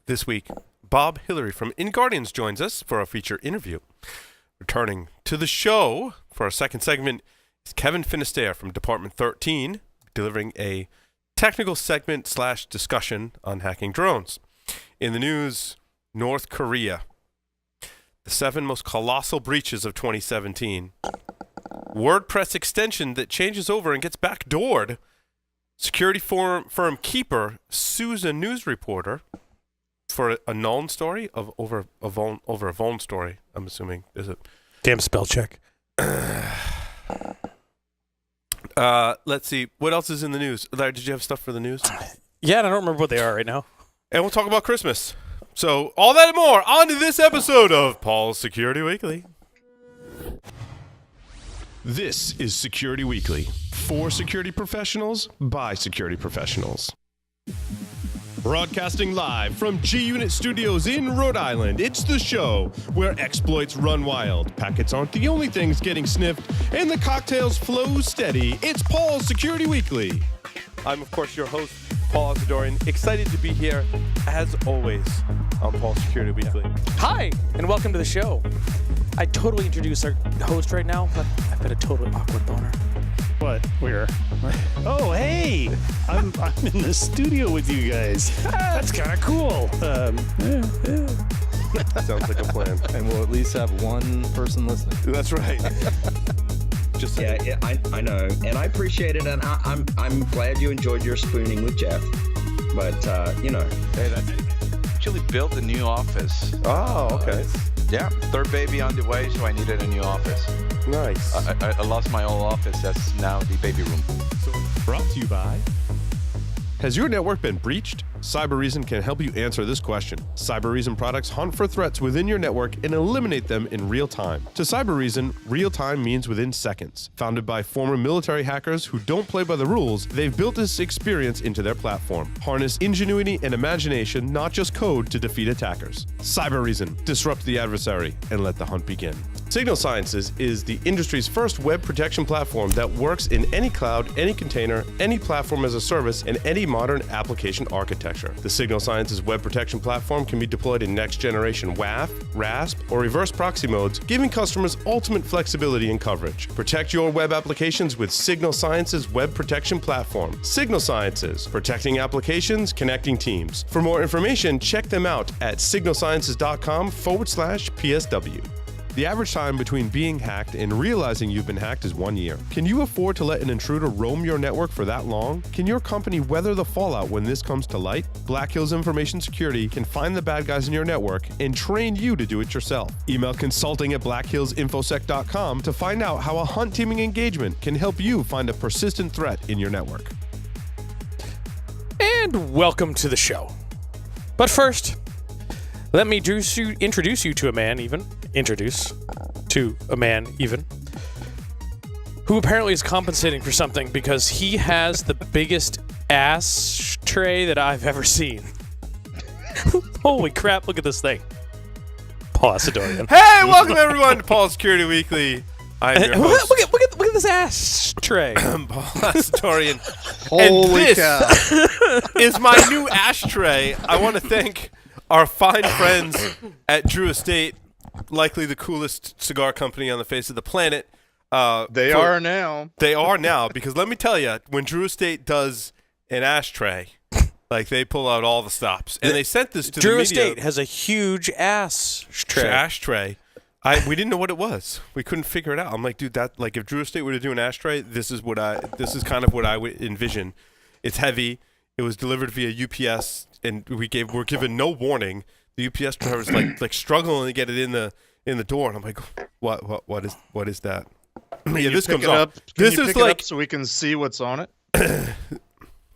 This week, Bob Hillery from InGuardians joins us for a feature interview. Returning to the show for our second segment is Kevin Finisterre from Department 13, delivering a technical segment / discussion on hacking drones. In the news, North Korea. The 7 most colossal breaches of 2017. WordPress extension that changes over and gets backdoored. Security firm Keeper sues a news reporter for a known story over a vuln story, I'm assuming. Is it? Damn spell check. Let's see. What else is in the news? Larry, did you have stuff for the news? Yeah, and I don't remember what they are right now. And we'll talk about Christmas. So, all that and more on to this episode of Paul's Security Weekly. This is Security Weekly. For security professionals, by security professionals. Broadcasting live from G-Unit Studios in Rhode Island, it's the show where exploits run wild, packets aren't the only things getting sniffed, and the cocktails flow steady. It's Paul's Security Weekly. I'm, of course, your host, Paul Asadorian. Excited to be here, as always, on Paul's Security Weekly. Hi, and welcome to the show. I totally introduce our host right now, but I've got a totally awkward boner. What? Where? Oh, hey! I'm in the studio with you guys. That's kind of cool. Sounds like a plan. And we'll at least have one person listening. That's right. Just yeah, I know, and I appreciate it, and I'm glad you enjoyed your spooning with Jeff. But hey, that actually built a new office. Oh, okay. Yeah, third baby on the way, so I needed a new office. Nice. I lost my old office. That's now the baby room. So, brought to you by... Has your network been breached? Cybereason can help you answer this question. Cybereason products hunt for threats within your network and eliminate them in real time. To Cybereason, real time means within seconds. Founded by former military hackers who don't play by the rules, they've built this experience into their platform. Harness ingenuity and imagination, not just code, to defeat attackers. Cybereason, disrupt the adversary and let the hunt begin. Signal Sciences is the industry's first web protection platform that works in any cloud, any container, any platform as a service, and any modern application architecture. The Signal Sciences web protection platform can be deployed in next-generation WAF, RASP, or reverse proxy modes, giving customers ultimate flexibility and coverage. Protect your web applications with Signal Sciences web protection platform. Signal Sciences, protecting applications, connecting teams. For more information, check them out at signalsciences.com/PSW. The average time between being hacked and realizing you've been hacked is 1 year. Can you afford to let an intruder roam your network for that long? Can your company weather the fallout when this comes to light? Black Hills Information Security can find the bad guys in your network and train you to do it yourself. Email consulting@blackhillsinfosec.com to find out how a hunt teaming engagement can help you find a persistent threat in your network. And welcome to the show. But first, let me introduce you to a man who apparently is compensating for something because he has the biggest ass tray that I've ever seen. Holy crap, look at this thing. Paul Asadorian. Hey, welcome everyone to Paul's Security Weekly. I'm your host. Look at this ass tray. Paul Asadorian. Holy cow. Is my new ashtray. I want to thank our fine friends at Drew Estate, likely the coolest cigar company on the face of the planet. They are now. They are now, because let me tell you, when Drew Estate does an ashtray, like they pull out all the stops. And they sent this to Drew the media. Estate has a huge ass tray. Ashtray. We didn't know what it was. We couldn't figure it out. I'm like, dude, that like if Drew Estate were to do an ashtray, this is kind of what I would envision. It's heavy. It was delivered via UPS, and we're given no warning. The UPS driver's like struggling to get it in the door, and I'm like, what is that? Yeah, this comes up. This is like so we can see what's on it. I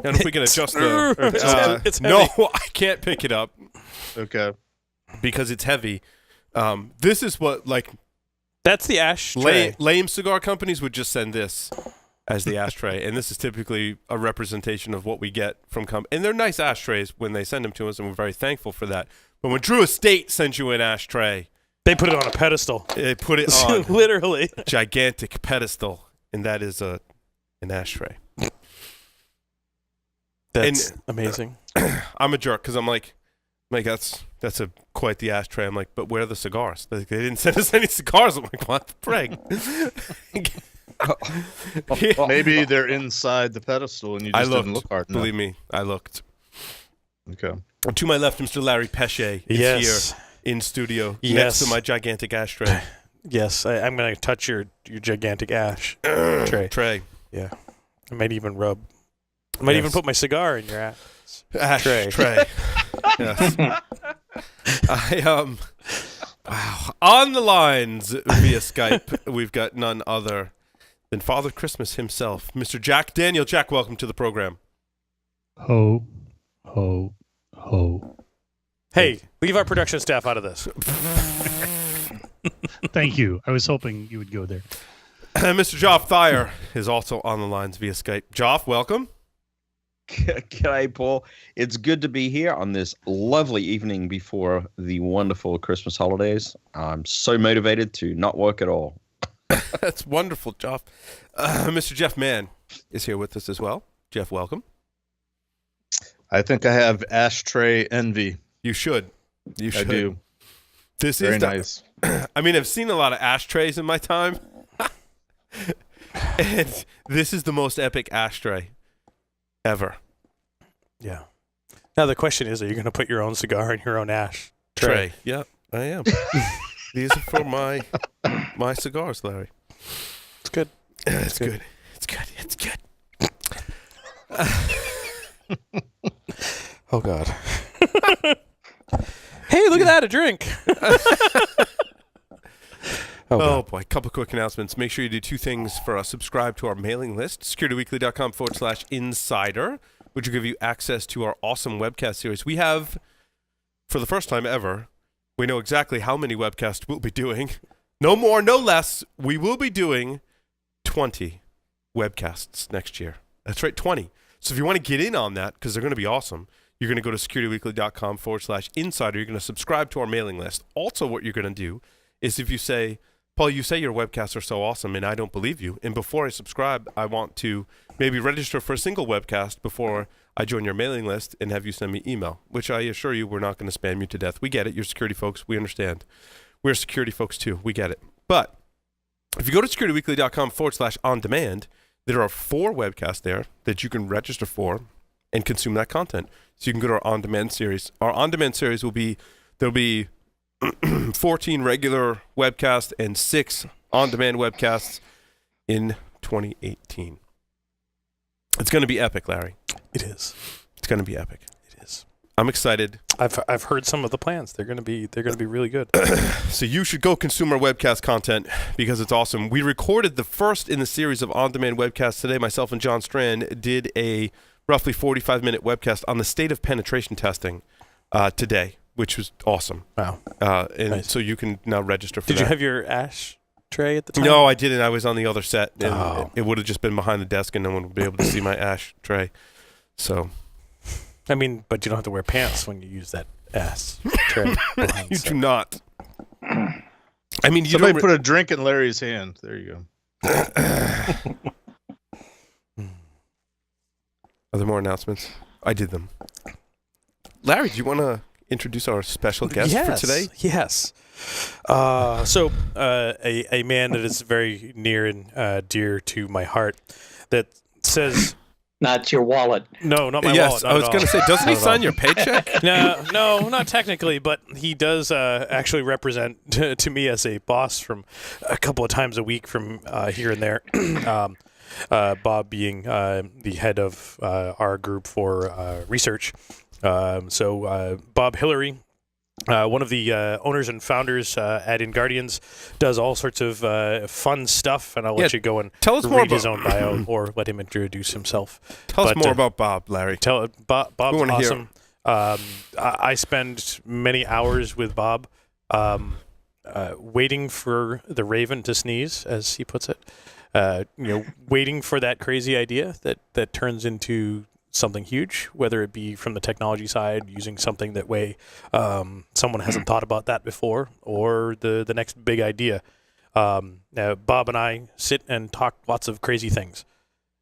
don't know if we can adjust the. It's no, heavy. I can't pick it up. Okay. Because it's heavy. This is what That's the ash tray. lame cigar companies would just send this as the ashtray, and this is typically a representation of what we get from and they're nice ashtrays when they send them to us, and we're very thankful for that. But when Drew Estate sends you an ashtray, They put it on a pedestal. they put it on Literally. a gigantic pedestal, and that is an ashtray. That's amazing. I'm a jerk because I'm like, Like that's quite the ashtray. I'm like, but where are the cigars? They didn't send us any cigars. I'm like, what the frig? Maybe they're inside the pedestal and you just didn't look hard enough. Believe me, I looked. Okay. To my left, Mr. Larry Pesce is here in studio next to my gigantic ashtray. Yes, I'm going to touch your gigantic ash tray. Yeah. I might even even put my cigar in your ash tray. Yes. On the lines via Skype, we've got none other than Father Christmas himself, Mr. Jack Daniel. Jack, welcome to the program. Ho, ho, ho. Hey, leave our production staff out of this. Thank you. I was hoping you would go there. Mr. Joff Thayer is also on the lines via Skype. Joff, welcome. G'day, Paul. It's good to be here on this lovely evening before the wonderful Christmas holidays. I'm so motivated to not work at all. That's wonderful, Joff. Mr. Jeff Mann is here with us as well. Jeff, welcome. I think I have ashtray envy. You should. You should. I do. This Very is nice. I mean, I've seen a lot of ashtrays in my time. And this is the most epic ashtray ever. Yeah. Now the question is, are you going to put your own cigar in your own ash tray? Yeah, I am. These are for my cigars, Larry. It's good. It's good. It's good. It's good. Oh, God. Hey, look at that, a drink. Oh, boy. Couple of quick announcements. Make sure you do two things for us. Subscribe to our mailing list, securityweekly.com/insider, which will give you access to our awesome webcast series. We have, for the first time ever, we know exactly how many webcasts we'll be doing. No more, no less. We will be doing 20 webcasts next year. That's right, 20. So if you want to get in on that, because they're going to be awesome, you're going to go to securityweekly.com/insider. You're going to subscribe to our mailing list. Also, what you're going to do is if you say, Paul, you say your webcasts are so awesome, and I don't believe you. And before I subscribe, I want to maybe register for a single webcast before I join your mailing list and have you send me email, which I assure you we're not going to spam you to death. We get it. You're security folks. We understand. We're security folks, too. We get it. But if you go to securityweekly.com/on-demand, there are 4 webcasts there that you can register for and consume that content. So you can go to our on-demand series. Our on-demand series there'll be 14 regular webcasts and 6 on-demand webcasts in 2018. It's going to be epic, Larry. It is. It's going to be epic. It is. I'm excited. I've heard some of the plans. They're going to be really good. So you should go consume our webcast content because it's awesome. We recorded the first in the series of on-demand webcasts today. Myself and John Strand did a roughly 45-minute webcast on the state of penetration testing today, which was awesome. Wow. And nice. So you can now register for Did that. you have your ash tray at the time? No, I didn't. I was on the other set. And it would have just been behind the desk and no one would be able to see my ash tray. So, I mean, but you don't have to wear pants when you use that ass tray. You do not. I mean, you Somebody don't put a drink in Larry's hand. There you go. Are there more announcements? I did them. Larry, do you want to introduce our special guest for today? Yes. So a man that is very near and dear to my heart that says... Not your wallet. No, not my wallet. wallet. I was going to say, doesn't he sign your paycheck? No, not technically, but he does actually represent to me as a boss from a couple of times a week from here and there. Bob being the head of our group for research. So Bob Hillery, one of the owners and founders at InGuardians, does all sorts of fun stuff, and I'll let you go and tell us read more his own bio or let him introduce himself. Tell us more about Bob, Larry. Bob's awesome. Hear. I spend many hours with Bob waiting for the raven to sneeze, as he puts it. Waiting for that crazy idea that turns into something huge, whether it be from the technology side, using something that way someone hasn't thought about that before, or the next big idea. Now, Bob and I sit and talk lots of crazy things,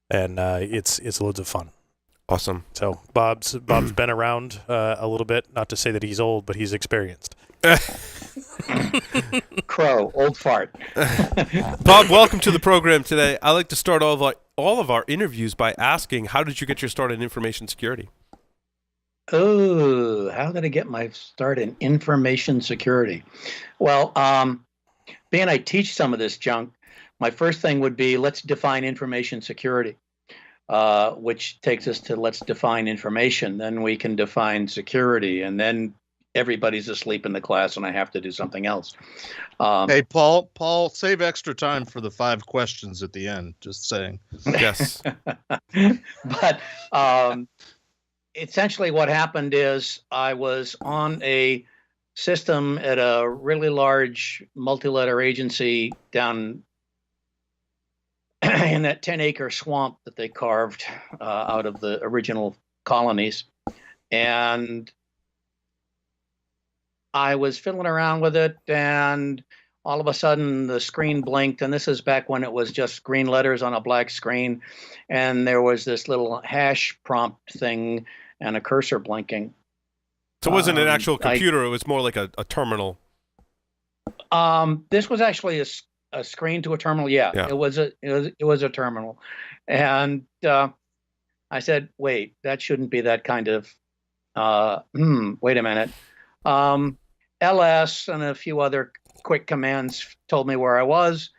and it's loads of fun. Awesome. So Bob's been around a little bit. Not to say that he's old, but he's experienced. Crow, old fart. Bob, welcome to the program today. I like to start all of our interviews by asking, how did you get your start in information security? Oh, how did I get my start in information security? Well, being I teach some of this junk, my first thing would be let's define information security, which takes us to let's define information. Then we can define security, and then everybody's asleep in the class, and I have to do something else. Hey, Paul, save extra time for the 5 questions at the end. Just saying. Yes. But essentially what happened is I was on a system at a really large multi-letter agency down in that 10-acre swamp that they carved out of the original colonies. And I was fiddling around with it, and all of a sudden the screen blinked, and this is back when it was just green letters on a black screen, and there was this little hash prompt thing and a cursor blinking. So it wasn't an actual computer, it was more like a terminal. This was actually a screen to a terminal. Yeah. It was a terminal. And I said, wait, that shouldn't be that kind of wait a minute. LS and a few other quick commands told me where I was.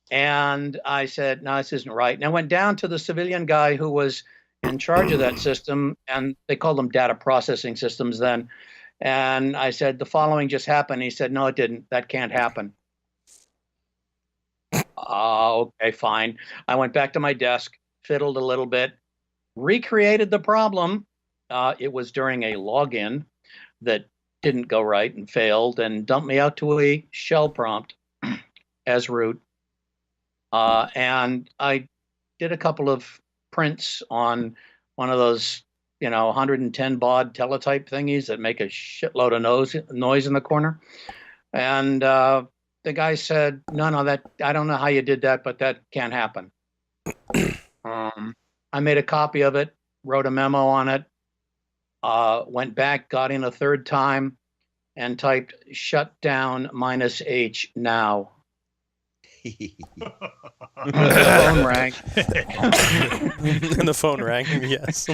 And I said, no, this isn't right. And I went down to the civilian guy who was in charge of that system, and they called them data processing systems then. And I said, the following just happened. He said, no, it didn't. That can't happen. Okay, fine. I went back to my desk, fiddled a little bit, recreated the problem. It was during a login that didn't go right and failed, and dumped me out to a shell prompt as root. And I did a couple of prints on one of those, 110 baud teletype thingies that make a shitload of noise in the corner. And the guy said, no, that I don't know how you did that, but that can't happen. I made a copy of it, wrote a memo on it, went back, got in a third time, and typed shutdown -H now. And the phone rang. And the phone rang, yes.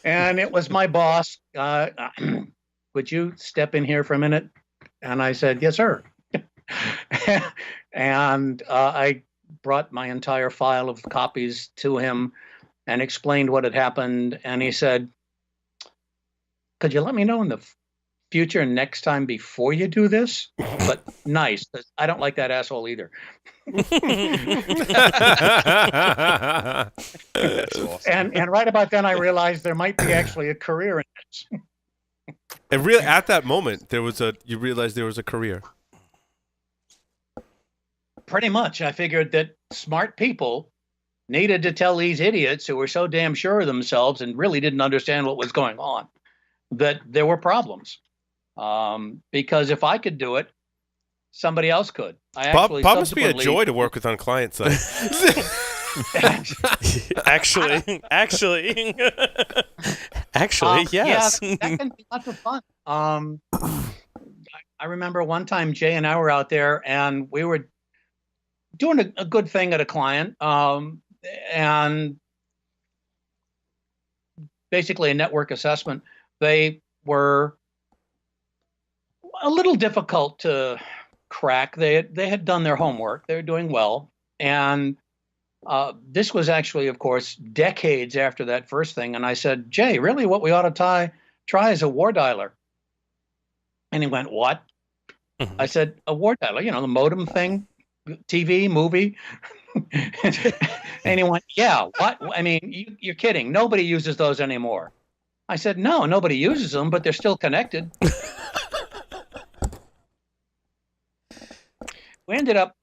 And it was my boss. Would you step in here for a minute? And I said, yes, sir. And I brought my entire file of copies to him and explained what had happened. And he said, could you let me know in the future next time before you do this? But nice. I don't like that asshole either. That's awesome. And right about then I realized there might be actually a career in this. And really, at that moment, you realized there was a career. Pretty much. I figured that smart people needed to tell these idiots who were so damn sure of themselves and really didn't understand what was going on that there were problems. Because if I could do it, somebody else could. Bob must be a joy to work with on client side. Actually, yes. Yeah, that can be lots of fun. I remember one time Jay and I were out there, and we were doing a good thing at a client, and basically a network assessment. They were a little difficult to crack. They had done their homework. They were doing well, and this was actually, of course, decades after that first thing. And I said, Jay, really what we ought to try is a war dialer. And he went, what? Mm-hmm. I said, a war dialer, the modem thing, TV, movie. And he went, yeah, what? I mean, you're kidding. Nobody uses those anymore. I said, no, nobody uses them, but they're still connected. We ended up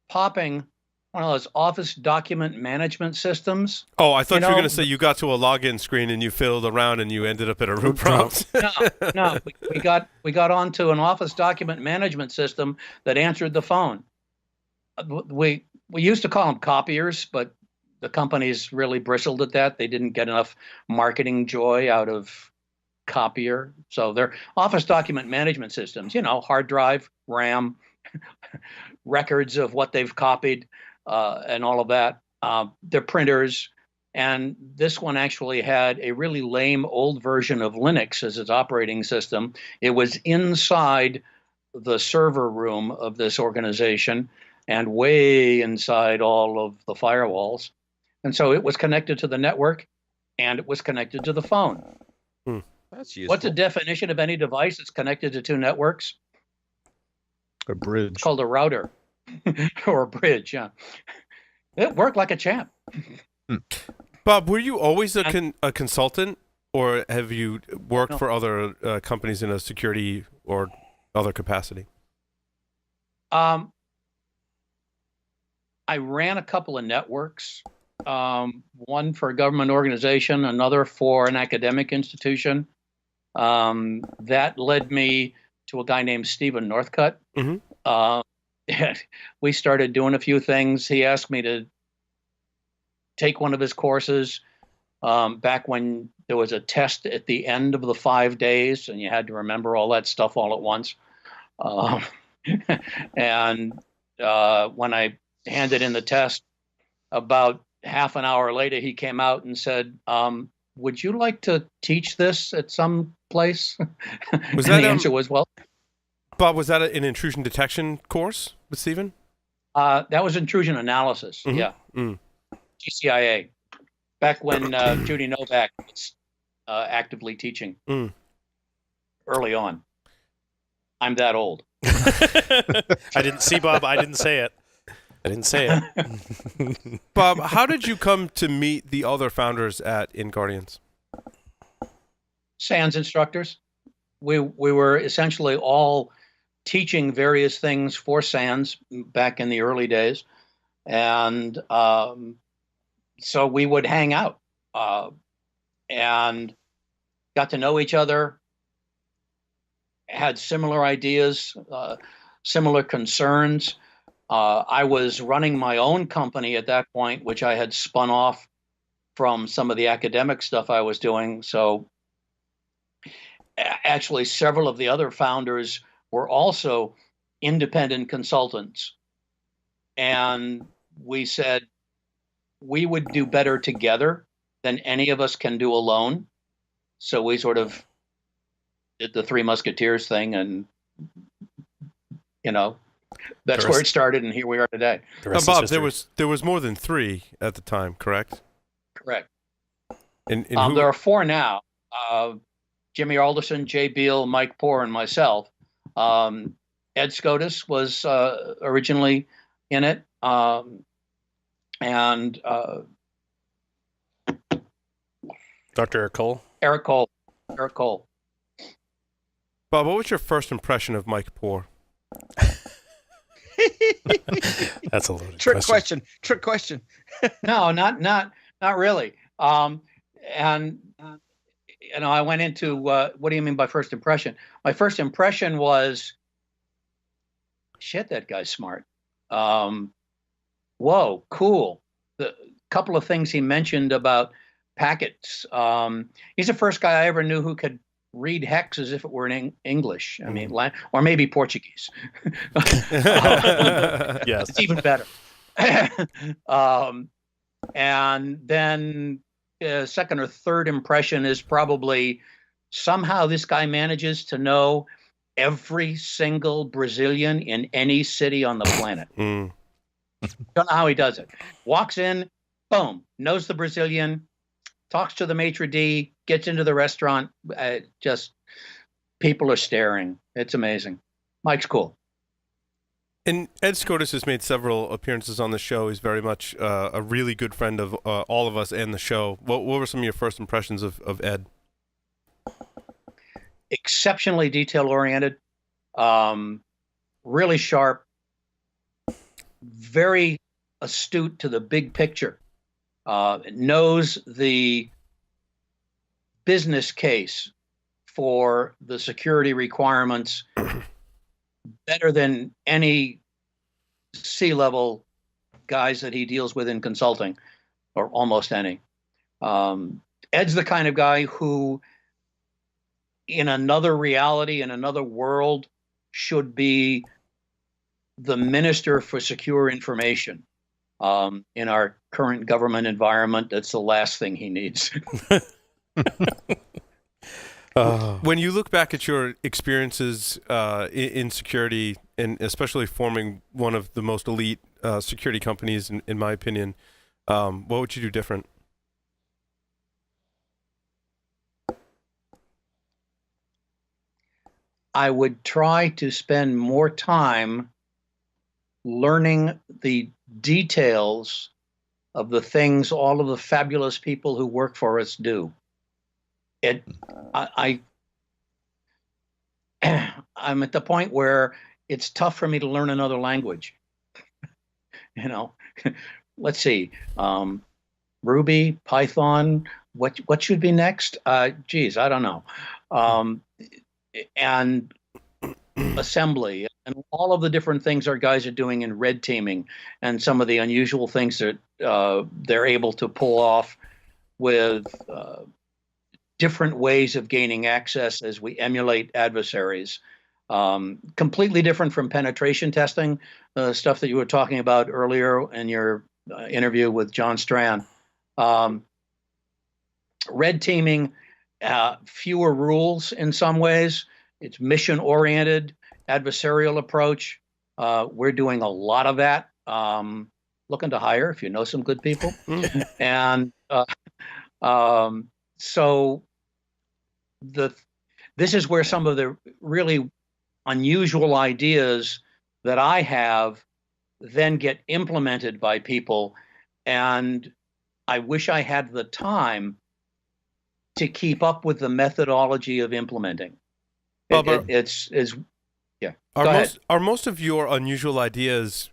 popping one of those office document management systems. Oh, I thought you were going to say you got to a login screen and you fiddled around and you ended up at a root prompt. No, we got onto an office document management system that answered the phone. We used to call them copiers, but the companies really bristled at that. They didn't get enough marketing joy out of copier. So their office document management systems, hard drive, RAM, records of what they've copied, and all of that. Their printers. And this one actually had a really lame old version of Linux as its operating system. It was inside the server room of this organization and way inside all of the firewalls. And so it was connected to the network and it was connected to the phone. That's useful. What's the definition of any device that's connected to two networks? A bridge. It's called a router or a bridge. Yeah. It worked like a champ. Bob, were you always a consultant, or have you worked for other companies in a security or other capacity? I ran a couple of networks, one for a government organization, another for an academic institution. That led me to a guy named Stephen Northcutt. We started doing a few things. He asked me to take one of his courses back when there was a test at the end of the 5 days and you had to remember all that stuff all at once. And when I handed in the test, about half an hour later, he came out and said, would you like to teach this at some place? Was and that the answer was, well, Bob, was that an intrusion detection course with Stephen? that was intrusion analysis. Yeah. GCIA, back when Judy Novak was actively teaching early on. I'm that old. I didn't see Bob. I didn't say it. Bob, how did you come to meet the other founders at InGuardians? SANS instructors. We were essentially all teaching various things for SANS back in the early days. And so we would hang out and got to know each other, had similar ideas, similar concerns. I was running my own company at that point, which I had spun off from some of the academic stuff I was doing. So actually, several of the other founders were also independent consultants. And we said we would do better together than any of us can do alone. So we sort of did the Three Musketeers thing, and that's where it started, and here we are today. Now, Bob, there was more than three at the time, correct? Correct. And there are four now. Jimmy Alderson, Jay Beal, Mike Poore, and myself. Ed Scotus was originally in it. And Dr. Cole? Eric Cole. Bob, what was your first impression of Mike Poore? That's a loaded Trick question. No, not really. And I went into what do you mean by first impression? My first impression was, shit, that guy's smart. Whoa, cool. The couple of things he mentioned about packets. He's the first guy I ever knew who could read hex as if it were in English. I mean, or maybe Portuguese. Yes, it's even better. And then second or third impression is probably somehow this guy manages to know every single Brazilian in any city on the planet. Don't know how he does it. Walks in, boom, knows the Brazilian, talks to the maitre d', gets into the restaurant. Just people are staring. It's amazing. Mike's cool. And Ed Scotus has made several appearances on the show. He's very much a really good friend of all of us and the show. What were some of your first impressions of Ed? Exceptionally detail-oriented, really sharp, very astute to the big picture, knows the business case for the security requirements better than any C-level guys that he deals with in consulting. or almost any. Ed's the kind of guy who, in another reality, in another world, should be the Minister for Secure Information. In our current government environment, that's the last thing he needs. When you look back at your experiences in security, and especially forming one of the most elite security companies, in my opinion, what would you do different? I would try to spend more time learning the details of the things all of the fabulous people who work for us do. I'm at the point where it's tough for me to learn another language. Let's see, Ruby, Python, what should be next? Geez, I don't know. And assembly and all of the different things our guys are doing in red teaming, and some of the unusual things that they're able to pull off with different ways of gaining access as we emulate adversaries. Completely different from penetration testing, stuff that you were talking about earlier in your interview with John Strand. Red teaming, fewer rules in some ways. It's mission-oriented, adversarial approach. We're doing a lot of that. Looking to hire if you know some good people. And so this is where some of the really unusual ideas that I have then get implemented by people, and I wish I had the time to keep up with the methodology of implementing. Bob, Yeah. Are most of your unusual ideas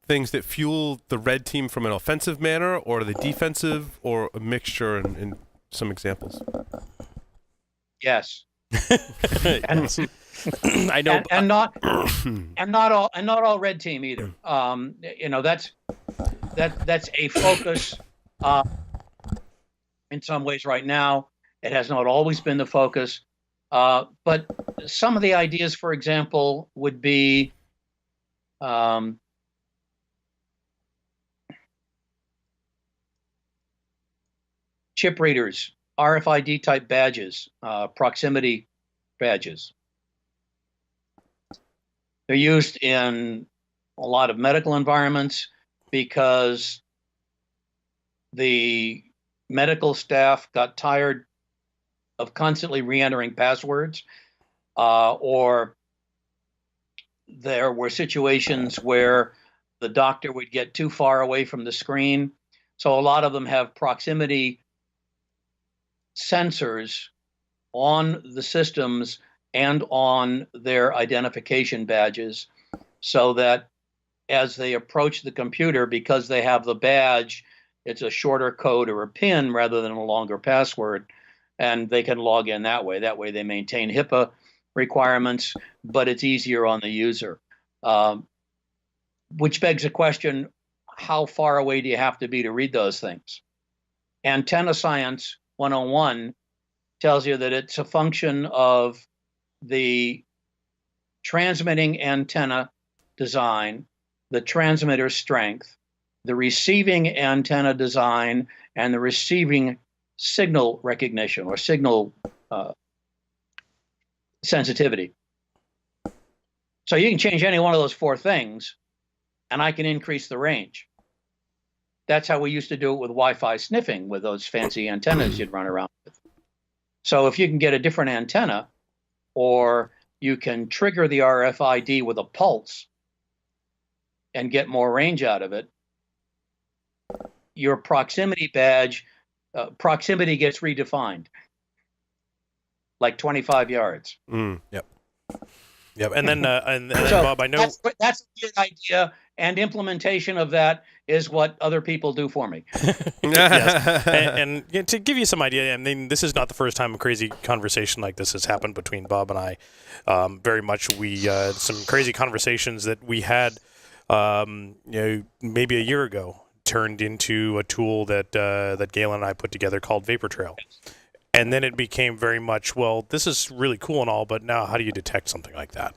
things that fuel the red team from an offensive manner, or are they defensive, or a mixture? In some examples. Yes. And, I know, and not all red team either. That's a focus in some ways right now. It has not always been the focus, but some of the ideas, for example, would be chip readers, RFID type badges, proximity badges. They're used in a lot of medical environments because the medical staff got tired of constantly re-entering passwords, or there were situations where the doctor would get too far away from the screen. So a lot of them have proximity sensors on the systems and on their identification badges, so that as they approach the computer, because they have the badge, it's a shorter code or a PIN rather than a longer password, and they can log in that way. That way they maintain HIPAA requirements, but it's easier on the user. Which begs the question, how far away do you have to be to read those things? Antenna Science 101 tells you that it's a function of the transmitting antenna design, the transmitter strength, the receiving antenna design, and the receiving signal recognition or signal sensitivity. So you can change any one of those four things, and I can increase the range. That's how we used to do it with Wi-Fi sniffing, with those fancy antennas you'd run around with. So if you can get a different antenna, or you can trigger the RFID with a pulse and get more range out of it, your proximity badge, proximity gets redefined, like 25 yards. Yep. And then, So Bob, I know that's a good idea, and implementation of that is what other people do for me. yes. And to give you some idea, I mean, this is not the first time a crazy conversation like this has happened between Bob and I. Very much, some crazy conversations that we had, maybe a year ago, turned into a tool that that Galen and I put together called Vapor Trail. And then it became very much, well, this is really cool and all, but now how do you detect something like that?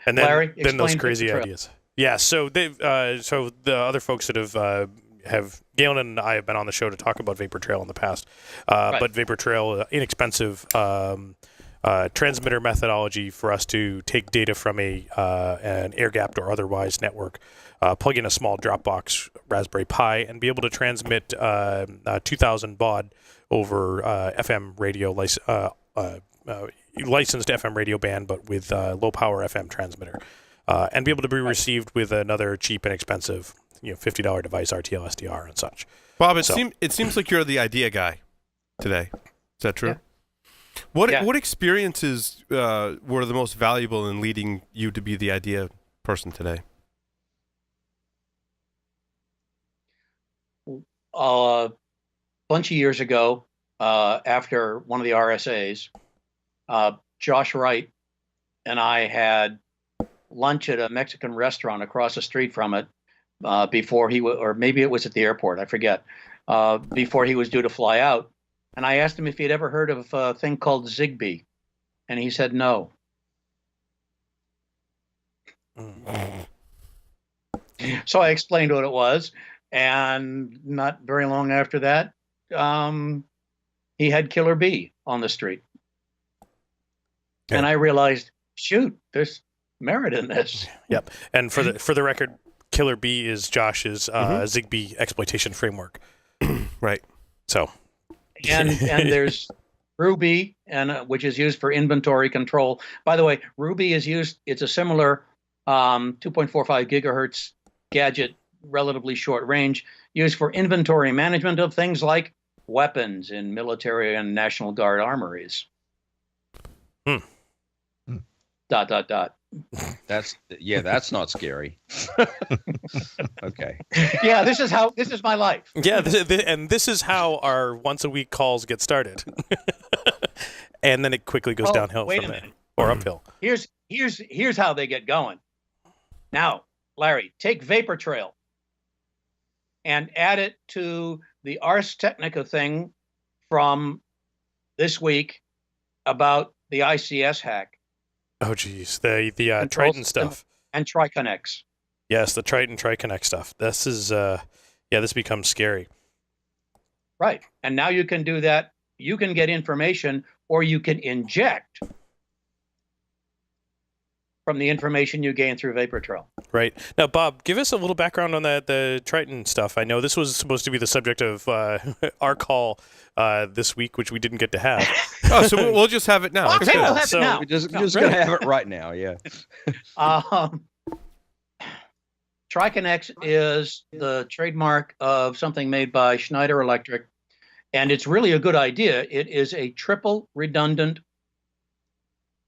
And then, Larry, then those explain crazy Vapor Trail. ideas. Yeah, so they've so the other folks that have Galen and I have been on the show to talk about Vapor Trail in the past, but Vapor Trail, inexpensive transmitter methodology for us to take data from an air-gapped or otherwise network, plug in a small Dropbox Raspberry Pi, and be able to transmit 2,000 baud over FM radio licensed FM radio band, but with low power FM transmitter, and be able to be received with another cheap and expensive, $50 device, RTL SDR and such. Bob, it seems like you're the idea guy today. Is that true? Yeah. What experiences were the most valuable in leading you to be the idea person today? A bunch of years ago, after one of the RSAs, Josh Wright and I had lunch at a Mexican restaurant across the street from it before or maybe it was at the airport, I forget, before he was due to fly out. And I asked him if he'd ever heard of a thing called Zigbee, and he said no. So I explained what it was, and not very long after that, he had Killer Bee on the street. Yeah. And I realized, shoot, there's merit in this. Yep. And for the record, Killer Bee is Josh's Zigbee exploitation framework. Right. So. And there's Ruby, which is used for inventory control. By the way, Ruby is used. It's a similar 2.45 gigahertz gadget, relatively short range, used for inventory management of things like weapons in military and National Guard armories. That's not scary. Okay. Yeah, this is my life. Yeah, this is how our once a week calls get started, and then it quickly goes downhill wait from a there, minute. or uphill. Here's how they get going. Now, Larry, take Vapor Trail and add it to the Ars Technica thing from this week about the ICS hack. Oh, geez, the Control Triton system stuff. And Triconex. Yes, the Triconnect stuff. This is this becomes scary. Right. And now you can do that. You can get information, or you can inject from the information you gain through Vapor Trail. Right. Now, Bob, give us a little background on the Triton stuff. I know this was supposed to be the subject of our call this week, which we didn't get to have. So we'll just have it now. Okay, we'll have So- it now. We're just going to have it right now, yeah. Triconex is the trademark of something made by Schneider Electric, and it's really a good idea. It is a triple redundant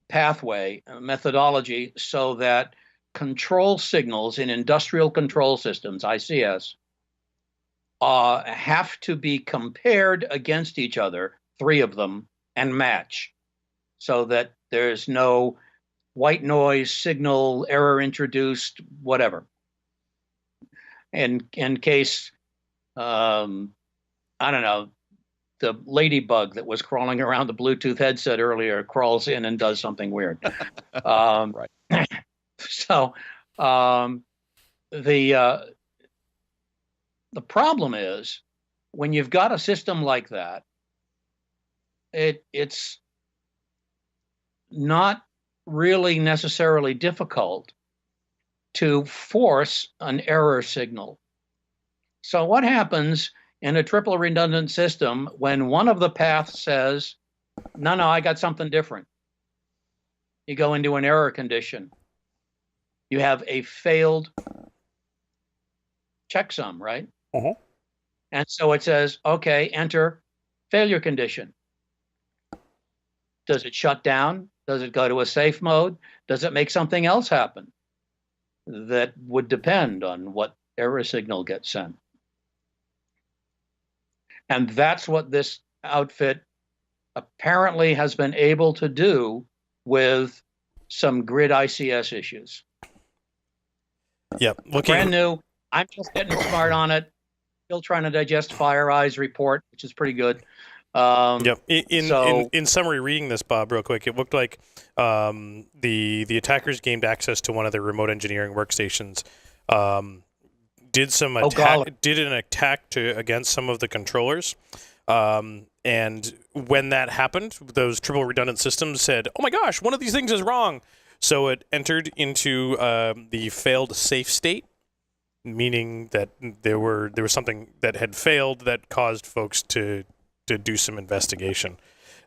pathway methodology so that control signals in industrial control systems, ICS, have to be compared against each other, 3 of them, and match, so that there's no white noise, signal, error introduced, whatever. And in case, I don't know, the ladybug that was crawling around the Bluetooth headset earlier crawls in and does something weird. Right. So the problem is when you've got a system like that, it's not really necessarily difficult to force an error signal. So what happens in a triple redundant system when one of the paths says, no, I got something different? You go into an error condition. You have a failed checksum, right? Uh-huh. And so it says, okay, enter failure condition. Does it shut down? Does it go to a safe mode? Does it make something else happen? That would depend on what error signal gets sent. And that's what this outfit apparently has been able to do with some grid ICS issues. Yep. Brand new I'm just getting smart on it. Still trying to digest FireEye's report, which is pretty good. Yep. In summary, reading this, Bob, real quick, it looked like the attackers gained access to one of their remote engineering workstations. Did an attack against some of the controllers. And when that happened, those triple redundant systems said, "Oh my gosh, one of these things is wrong." So it entered into the failed safe state, meaning that there was something that had failed that caused folks to do some investigation.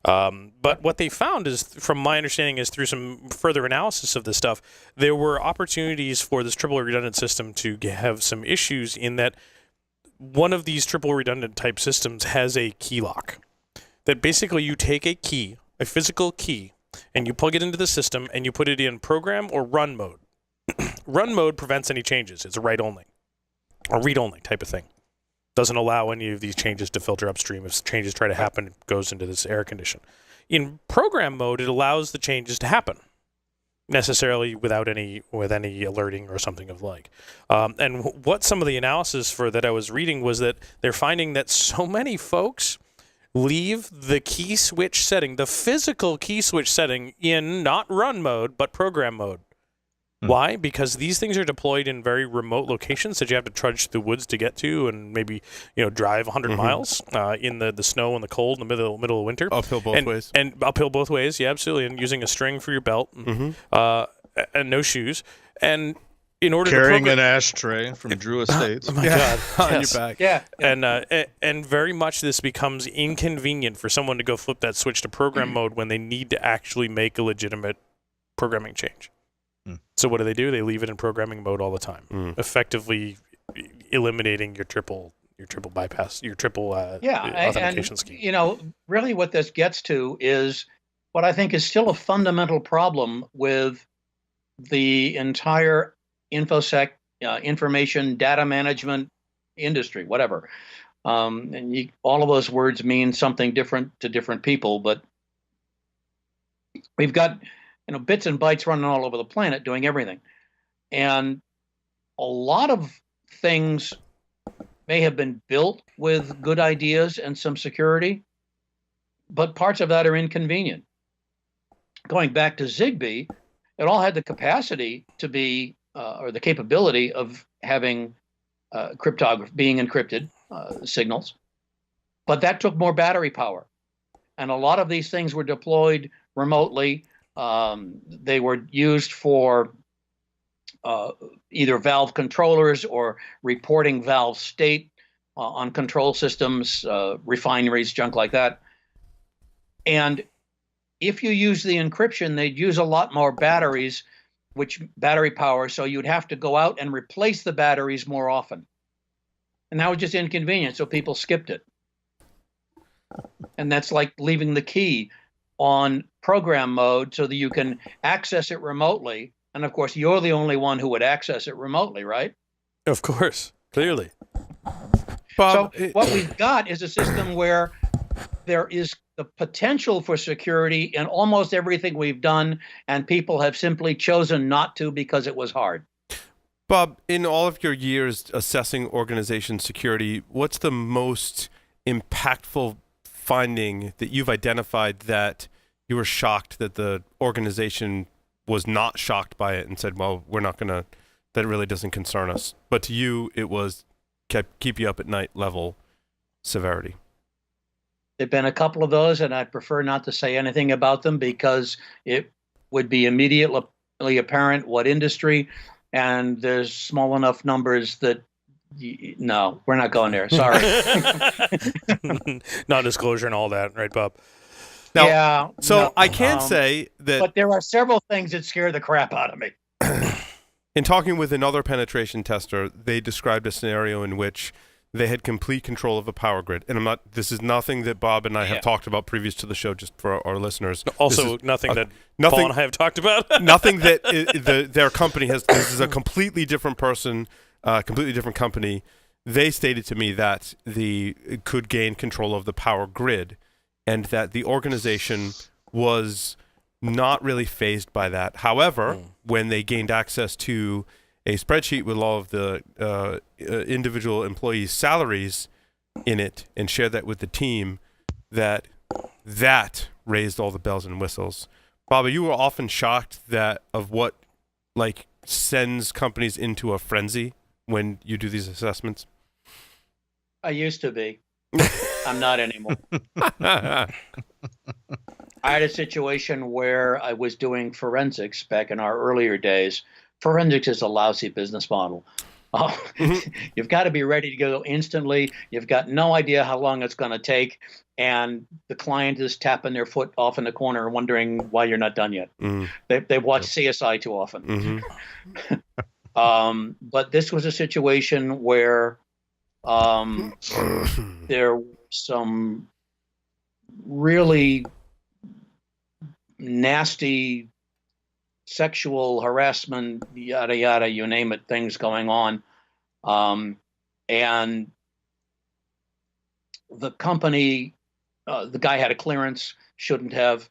But what they found is, from my understanding, is through some further analysis of this stuff, there were opportunities for this triple redundant system to have some issues in that one of these triple redundant type systems has a key lock. That basically you take a key, a physical key, and you plug it into the system and you put it in program or run mode. Run mode prevents any changes. It's a write only or read only type of thing. Doesn't allow any of these changes to filter upstream. If changes try to happen, it goes into this error condition. In program mode, it allows the changes to happen, necessarily with any alerting or something of like. And what some of the analysis for that I was reading was that they're finding that so many folks leave the key switch setting, the physical key switch setting, in not run mode, but program mode. Why? Because these things are deployed in very remote locations that you have to trudge through the woods to get to, and maybe drive 100 miles in the snow and the cold in the middle of winter. Uphill both ways. And uphill both ways, yeah, absolutely. And using a string for your belt, and no shoes. And in order carrying to an ashtray from Drew Estates. Oh my God, on yes. your back. Yeah. And very much this becomes inconvenient for someone to go flip that switch to program mode when they need to actually make a legitimate programming change. So what do? They leave it in programming mode all the time, effectively eliminating your triple bypass, your triple authentication scheme. Really what this gets to is what I think is still a fundamental problem with the entire InfoSec, information data management industry, whatever. And all of those words mean something different to different people, but we've got bits and bytes running all over the planet doing everything. And a lot of things may have been built with good ideas and some security, but parts of that are inconvenient. Going back to Zigbee, it all had the capacity to be, or the capability of having cryptography, being encrypted signals, but that took more battery power. And a lot of these things were deployed remotely. They were used for either valve controllers or reporting valve state on control systems, refineries, junk like that. And if you use the encryption, they'd use a lot more batteries, battery power, so you'd have to go out and replace the batteries more often. And that was just inconvenient, so people skipped it. And that's like leaving the key on program mode so that you can access it remotely. And of course, you're the only one who would access it remotely, right? Of course, clearly. Bob, So what we've got is a system where there is the potential for security in almost everything we've done, and people have simply chosen not to because it was hard. Bob, in all of your years assessing organization security, what's the most impactful finding that you've identified that you were shocked that the organization was not shocked by it and said, well, we're not going to, that really doesn't concern us. But to you, it was keep you up at night level severity? There've been a couple of those, and I'd prefer not to say anything about them because it would be immediately apparent what industry, and there's small enough numbers that no, we're not going there. Sorry. Non-disclosure and all that, right, Bob? Now, yeah. So I can say that... But there are several things that scare the crap out of me. In talking with another penetration tester, they described a scenario in which they had complete control of a power grid. And this is nothing that Bob and I have talked about previous to the show, just for our listeners. Also, nothing that Paul and I have talked about. Nothing that their company has. This is a completely different person, completely different company. They stated to me that it could gain control of the power grid, and that the organization was not really fazed by that. However, when they gained access to a spreadsheet with all of the individual employees' salaries in it and shared that with the team, that raised all the bells and whistles. Bobby, you were often shocked of what like sends companies into a frenzy when you do these assessments? I used to be. I'm not anymore. I had a situation where I was doing forensics back in our earlier days. Forensics is a lousy business model. You've got to be ready to go instantly. You've got no idea how long it's going to take. And the client is tapping their foot off in the corner wondering why you're not done yet. They watch CSI too often. But this was a situation where there were some really nasty sexual harassment, yada, yada, you name it, things going on. And the company, the guy had a clearance, shouldn't have.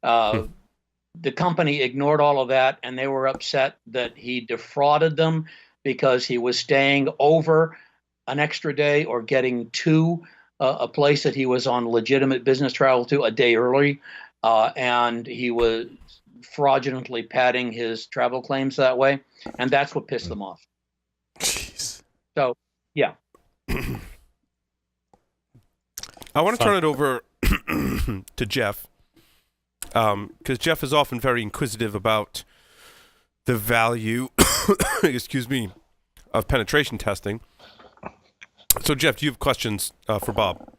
The company ignored all of that, and they were upset that he defrauded them because he was staying over an extra day or getting to a place that he was on legitimate business travel to a day early. And he was fraudulently padding his travel claims that way. And that's what pissed them off. Jeez. So, yeah. I want to turn it over to Jeff, because Jeff is often very inquisitive about the value, excuse me, of penetration testing. So, Jeff, do you have questions for Bob?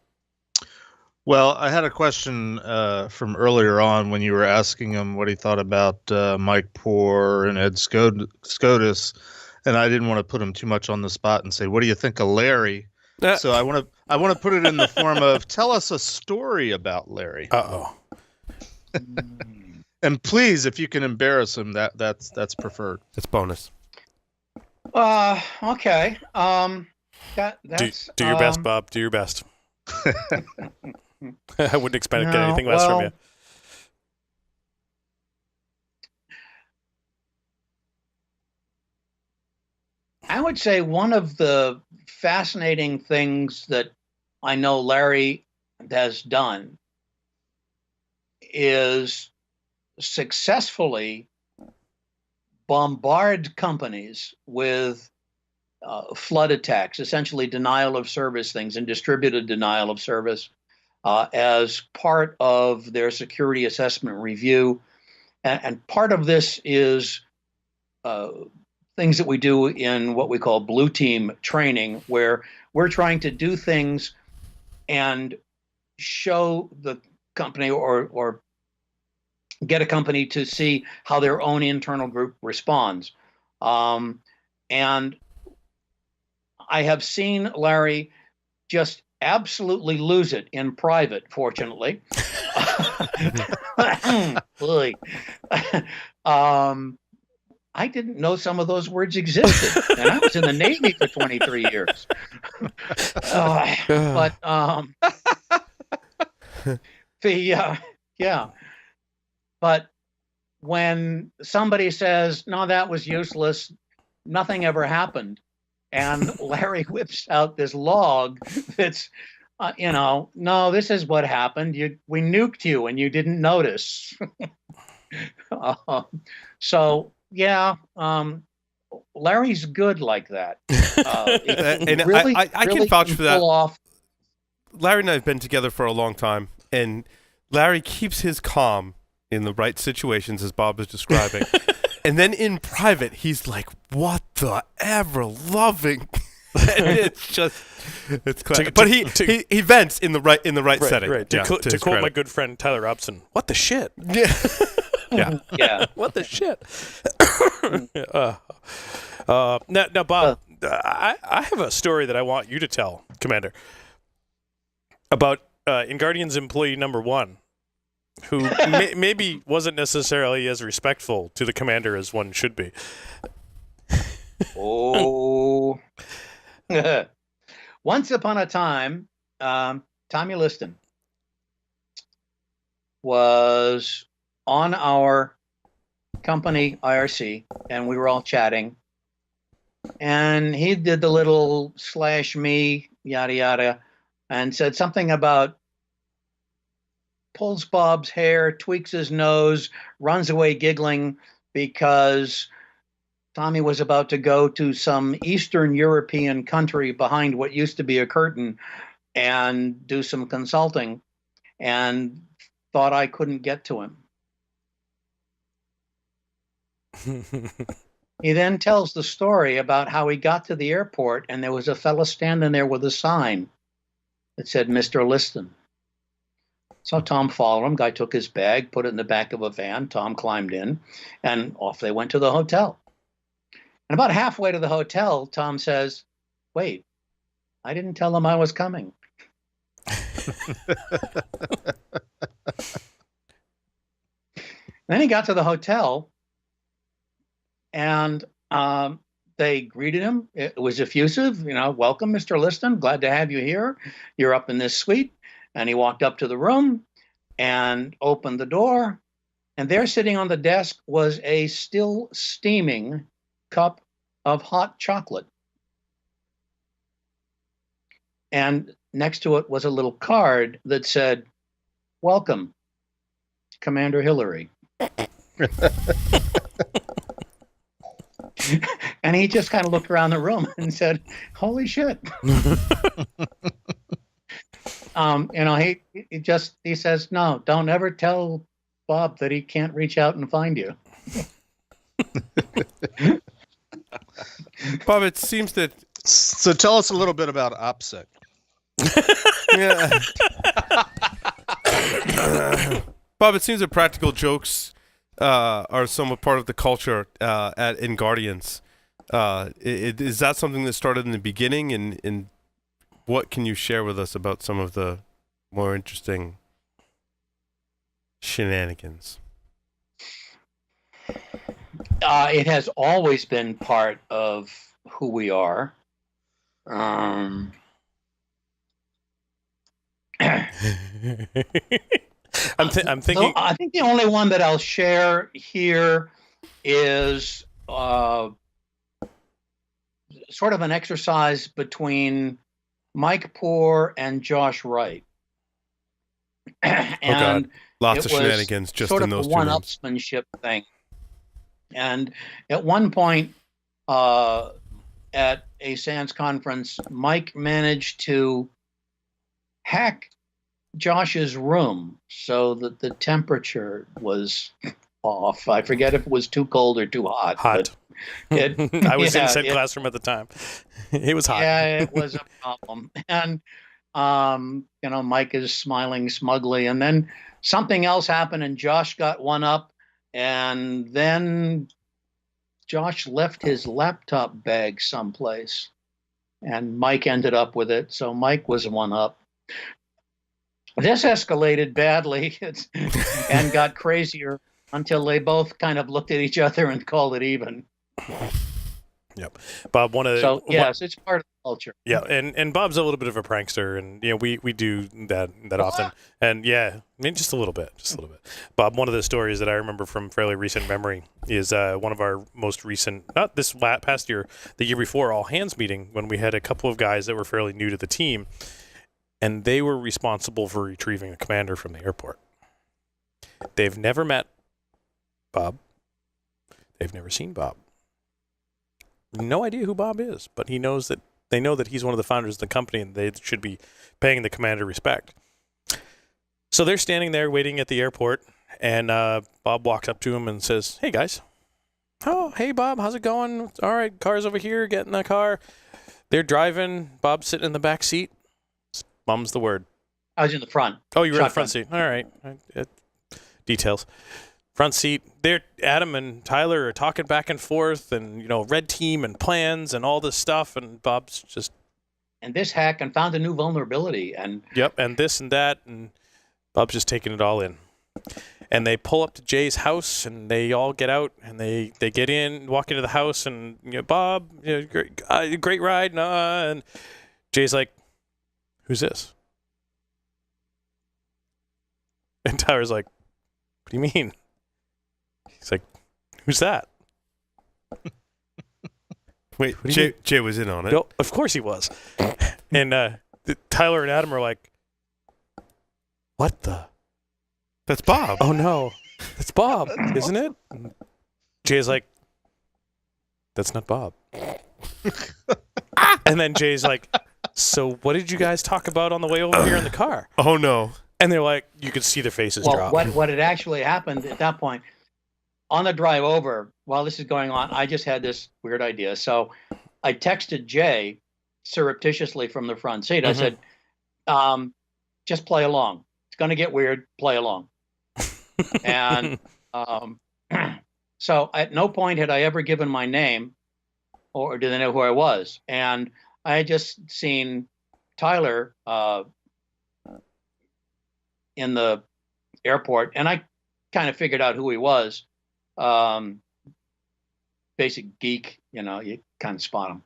Well, I had a question from earlier on when you were asking him what he thought about Mike Poore and Ed Scotus, and I didn't want to put him too much on the spot and say, "What do you think of Larry?" So I want to put it in the form of, tell us a story about Larry. And please, if you can embarrass him, that's preferred. That's bonus. Okay. That's, do your best, Bob. Do your best. I wouldn't expect to get anything less from you. I would say one of the fascinating things that I know Larry has done is successfully bombard companies with flood attacks, essentially denial of service things and distributed denial of service as part of their security assessment review. And part of this is things that we do in what we call blue team training, where we're trying to do things and show the company or get a company to see how their own internal group responds. And I have seen Larry just absolutely lose it in private, fortunately. I didn't know some of those words existed, and I was in the Navy for 23 years. But when somebody says, "No, that was useless, nothing ever happened," and Larry whips out this log that's, no, this is what happened. We nuked you and you didn't notice. So, yeah, Larry's good like that. And really, I can vouch for that. Off. Larry and I have been together for a long time, and Larry keeps his calm in the right situations, as Bob is describing. And then in private, he's like, "What the ever loving?" And it's classic. But he vents in the right setting. Right. To quote my good friend Tyler Robson, "What the shit?" Yeah. Yeah. What the shit? Now, Bob, I have a story that I want you to tell, Commander, about InGuardians employee number 1, who maybe wasn't necessarily as respectful to the commander as one should be. Oh. Once upon a time, Tommy Liston was on our company IRC, and we were all chatting, and he did the little slash me, yada, yada, and said something about pulls Bob's hair, tweaks his nose, runs away giggling because Tommy was about to go to some Eastern European country behind what used to be a curtain and do some consulting, and thought I couldn't get to him. He then tells the story about how he got to the airport and there was a fella standing there with a sign that said, Mr. Liston. So Tom followed him. Guy took his bag, put it in the back of a van. Tom climbed in, and off they went to the hotel. And about halfway to the hotel, Tom says, wait, I didn't tell him I was coming. Then he got to the hotel, and they greeted him. It was effusive, welcome, Mr. Liston. Glad to have you here. You're up in this suite. And he walked up to the room and opened the door. And there sitting on the desk was a still steaming cup of hot chocolate. And next to it was a little card that said, welcome, Commander Hillery. And he just kind of looked around the room and said, holy shit. He says, no, don't ever tell Bob that he can't reach out and find you. Bob, it seems that. So tell us a little bit about OPSEC. Yeah. Bob, it seems that practical jokes are somewhat part of the culture at InGuardians. Is that something that started in the beginning, and what can you share with us about some of the more interesting shenanigans? It has always been part of who we are. I'm thinking. I think the only one that I'll share here is sort of an exercise between Mike Poore and Josh Wright. And lots of shenanigans just sort in those of two names. one-upsmanship thing. And at one point at a SANS conference, Mike managed to hack Josh's room so that the temperature was off. I forget if it was too cold or too hot. Hot. I was in said classroom at the time. It was hot. Yeah, it was a problem. And, Mike is smiling smugly. And then something else happened and Josh got one up. And then Josh left his laptop bag someplace. And Mike ended up with it. So Mike was one up. This escalated badly and got crazier until they both kind of looked at each other and called it even. Yep. Bob, yes, it's part of the culture. Yeah, and Bob's a little bit of a prankster, and we do that often. And yeah, I mean just a little bit. Bob, one of the stories that I remember from fairly recent memory is one of our most recent, not this past year, the year before, all hands meeting when we had a couple of guys that were fairly new to the team, and they were responsible for retrieving a commander from the airport. They've never met Bob. They've never seen Bob. No idea who Bob is, but they know that he's one of the founders of the company and they should be paying the commander respect. So they're standing there waiting at the airport, and Bob walks up to him and says, "Hey guys." "Oh, hey Bob, how's it going?" "All right, car's over here, get in the car." They're driving, Bob's sitting in the back seat. Mum's the word. I was in the front. Oh, you were in the front seat. All right. Details. Front seat. There, Adam and Tyler are talking back and forth, and red team and plans and all this stuff. And Bob's just. And this hack and found a new vulnerability and. Yep, and this and that, and Bob's just taking it all in. And they pull up to Jay's house, and they all get out, and they get in, walk into the house, and Bob, great ride, and Jay's like, "Who's this?" And Tyler's like, "What do you mean?" He's like, "Who's that?" Wait, What do you Jay was in on it. No, of course he was. And Tyler and Adam are like, what the? That's Bob. Oh, no. That's Bob, isn't it? And Jay's like, that's not Bob. And then Jay's like, so what did you guys talk about on the way over here in the car? Oh, no. And they're like, you could see their faces Well, drop. what had actually happened at that point, on the drive over, while this is going on, I just had this weird idea. So I texted Jay surreptitiously from the front seat. I said, just play along. It's going to get weird. Play along. And so at no point had I ever given my name or did they know who I was. And I had just seen Tyler in the airport, and I kind of figured out who he was. Basic geek, you kind of spot him.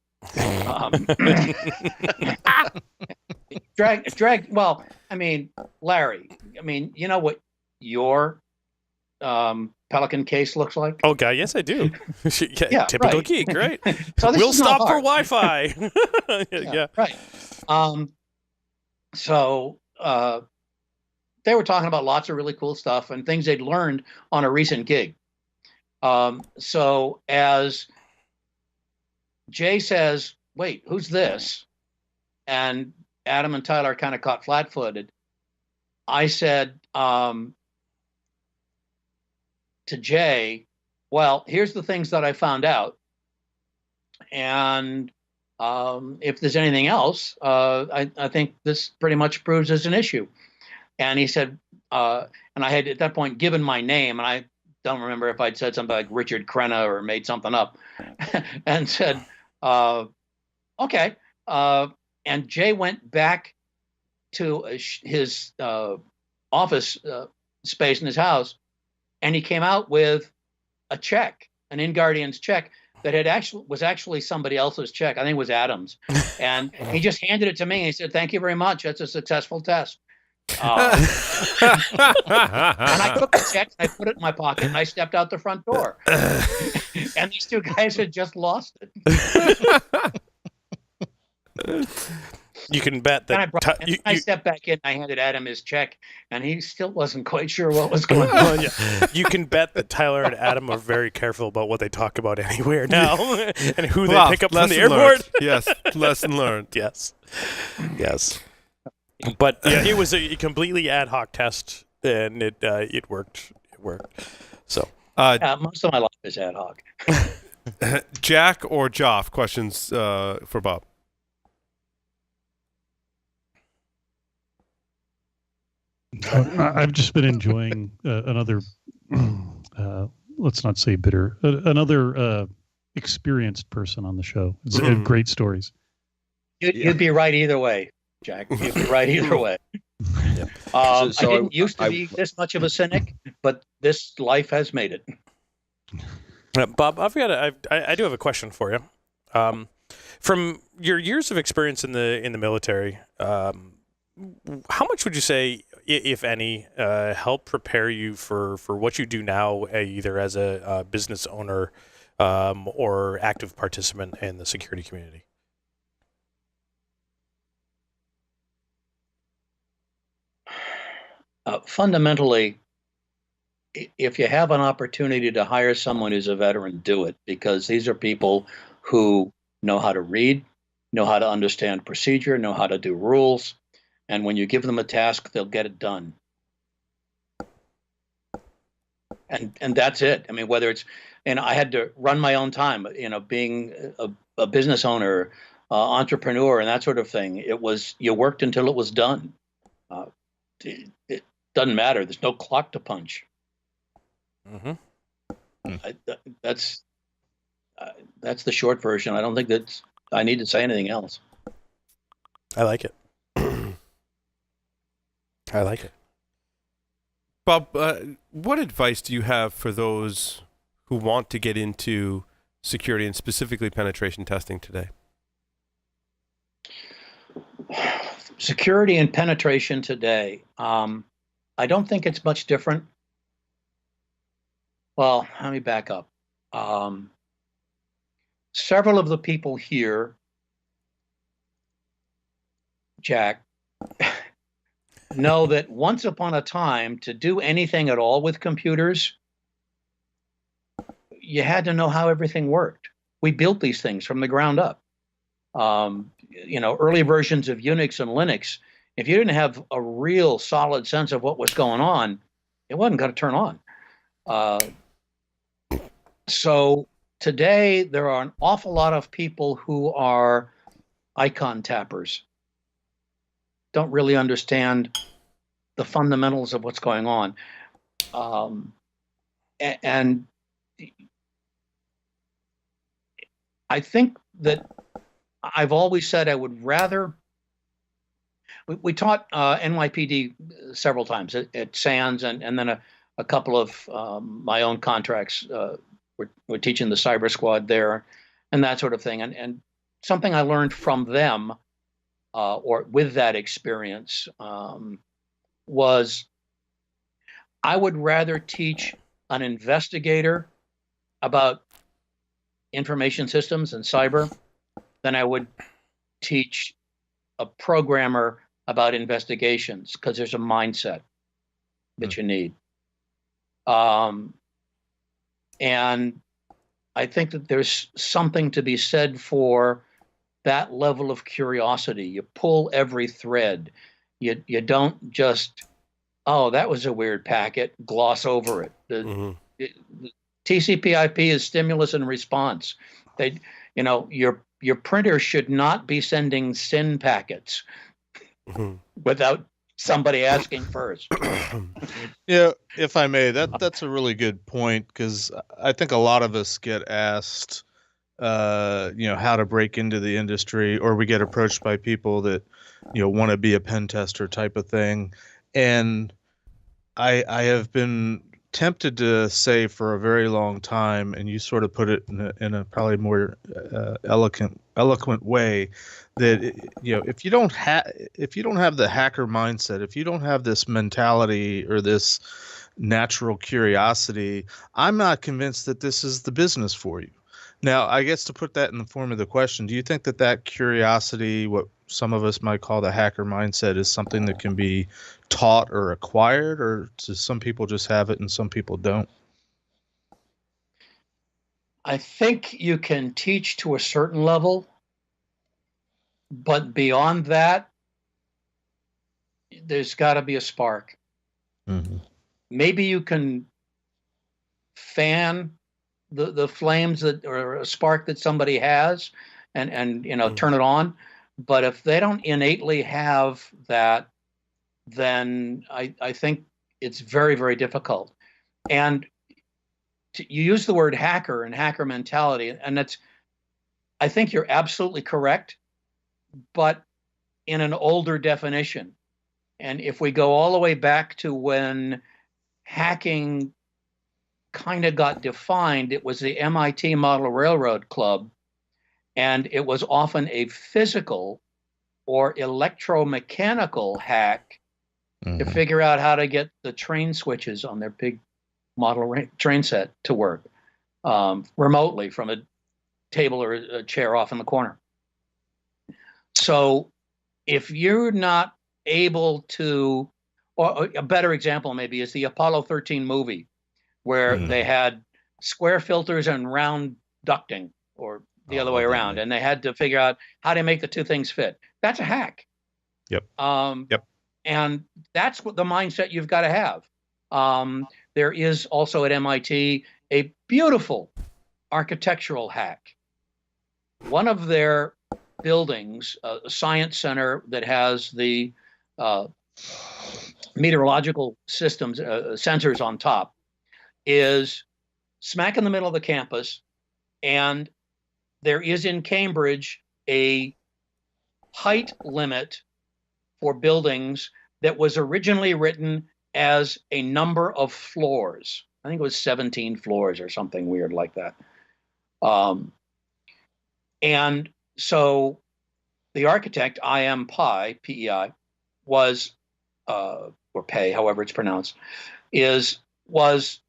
Well, I mean, Larry, you know what your Pelican case looks like? Oh, God, yes, I do. Yeah, typical right. geek, right? So this We'll is not stop for hard. Wi-Fi. Yeah. Right. So they were talking about lots of really cool stuff and things they'd learned on a recent gig. So as Jay says, wait, who's this? And Adam and Tyler kind of caught flat-footed. I said to Jay, well, here's the things that I found out. And if there's anything else, I think this pretty much proves there's an issue. And he said, and I had at that point given my name, and I don't remember if I'd said something like Richard Crenna or made something up, and said, okay. And Jay went back to his office space in his house, and he came out with a check, an InGuardians check that was actually somebody else's check. I think it was Adam's. And he just handed it to me. He said, thank you very much. That's a successful test. And I took the check, and I put it in my pocket, and I stepped out the front door. And these two guys had just lost it. You can bet that I stepped back in, I handed Adam his check, and he still wasn't quite sure what was going on. You can bet that Tyler and Adam are very careful about what they talk about anywhere now and who Wow, they pick up from the lesson airport. learned. Yes, lesson learned. Yes. But yeah, it was a completely ad hoc test, and it worked. It worked. So Most of my life is ad hoc. Jack or Joff, questions for Bob. I've just been enjoying another, let's not say bitter, another experienced person on the show. It's great stories. You'd be right either way, Jack. You'd be right either way. I didn't used to be this much of a cynic, but this life has made it. Bob, I do have a question for you. From your years of experience in the military, how much would you say, if any, help prepare you for what you do now, either as a business owner or active participant in the security community? Fundamentally, if you have an opportunity to hire someone who's a veteran, do it, because these are people who know how to read, know how to understand procedure, know how to do rules. And when you give them a task, they'll get it done. And that's it. I mean, whether it's, and I had to run my own time, being a business owner, entrepreneur, and that sort of thing. It was, you worked until it was done. It doesn't matter. There's no clock to punch. Mm-hmm. That's the short version. I don't think that I need to say anything else. I like it. I like it. Bob, what advice do you have for those who want to get into security and specifically penetration testing today? Security and penetration today. I don't think it's much different. Well, let me back up. several of the people here, Jack, know that once upon a time, to do anything at all with computers, you had to know how everything worked. We built these things from the ground up. Early versions of Unix and Linux, if you didn't have a real solid sense of what was going on, it wasn't going to turn on. So today, there are an awful lot of people who are icon tappers, don't really understand the fundamentals of what's going on. And I think that I've always said I would rather. We taught NYPD several times at SANS, and then a couple of my own contracts. We're teaching the cyber squad there, and that sort of thing. And something I learned from them, or with that experience, was I would rather teach an investigator about information systems and cyber than I would teach a programmer about investigations, because there's a mindset that you need. And I think that there's something to be said for that level of curiosity. You pull every thread. You don't just, oh, that was a weird packet, gloss over it. The TCP/IP is stimulus and response. Your printer should not be sending SYN packets without somebody asking first. Yeah, if I may, that's a really good point, because I think a lot of us get asked, how to break into the industry, or we get approached by people that, want to be a pen tester type of thing. And I have been tempted to say for a very long time, and you sort of put it in a probably more eloquent way, that if you don't have the hacker mindset, if you don't have this mentality or this natural curiosity, I'm not convinced that this is the business for you. Now, I guess to put that in the form of the question, do you think that curiosity, what some of us might call the hacker mindset, is something that can be taught or acquired, or do some people just have it and some people don't? I think you can teach to a certain level, but beyond that, there's got to be a spark. Mm-hmm. Maybe you can fan the flames or a spark that somebody has, and turn it on. But if they don't innately have that, then I think it's very, very difficult. And you use the word hacker and hacker mentality, and I think you're absolutely correct, but in an older definition. And if we go all the way back to when hacking kind of got defined, it was the MIT Model Railroad Club, and it was often a physical or electromechanical hack to figure out how to get the train switches on their big model train set to work remotely from a table or a chair off in the corner. So if you're not able to, or a better example maybe is the Apollo 13 movie, where they had square filters and round ducting, or the other way around, and they had to figure out how to make the two things fit. That's a hack. Yep. And that's what the mindset you've got to have. There is also at MIT a beautiful architectural hack. One of their buildings, a science center that has the meteorological systems, sensors on top, is smack in the middle of the campus, and there is in Cambridge a height limit for buildings that was originally written as a number of floors. I think it was 17 floors or something weird like that. And so the architect, I.M. Pei, P-E-I, was, or Pei, however it's pronounced, was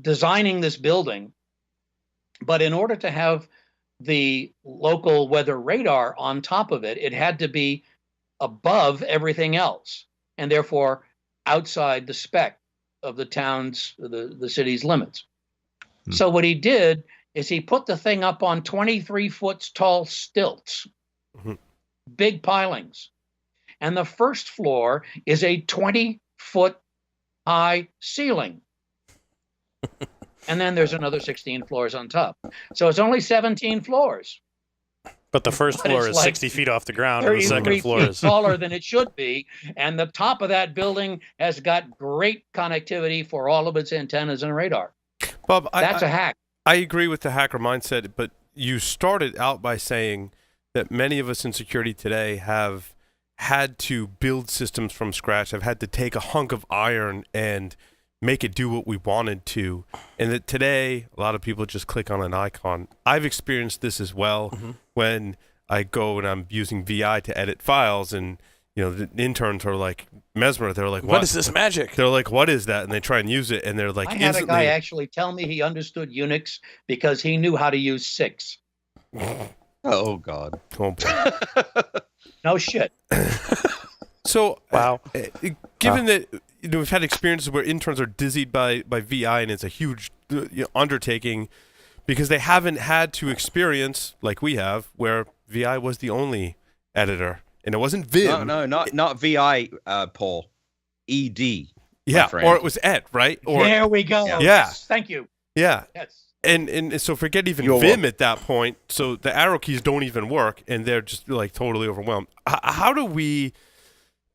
designing this building. But in order to have the local weather radar on top of it. It had to be above everything else, and therefore outside the spec of the town's, the city's limits. So what he did is he put the thing up on 23 foot tall stilts, big pilings. And the first floor is a 20-foot high ceiling. And then there's another 16 floors on top. So it's only 17 floors. But the first floor is like 60 feet off the ground, and the 33 second floor feet is taller than it should be. And the top of that building has got great connectivity for all of its antennas and radar. Bob, That's a hack. I agree with the hacker mindset, but you started out by saying that many of us in security today have had to build systems from scratch, have had to take a hunk of iron and make it do what we wanted to, and that today a lot of people just click on an icon. I've experienced this as well when I go and I'm using VI to edit files, and the interns are like mesmerized. They're like, what is this magic? They're like, what is that? And they try and use it, and they're like, I had a guy actually tell me he understood Unix because he knew how to use 6. Oh, God. Oh, boy. No shit. So, wow. Given that we've had experiences where interns are dizzied by VI, and it's a huge undertaking because they haven't had to experience like we have, where VI was the only editor, and it wasn't Vim. No, not VI, Paul. ED. Yeah, or it was Ed, right? Or there we go. Yeah. Yes, thank you. Yeah. Yes. And so forget even You're Vim welcome. at that point. So the arrow keys don't even work, and they're just like totally overwhelmed. How do we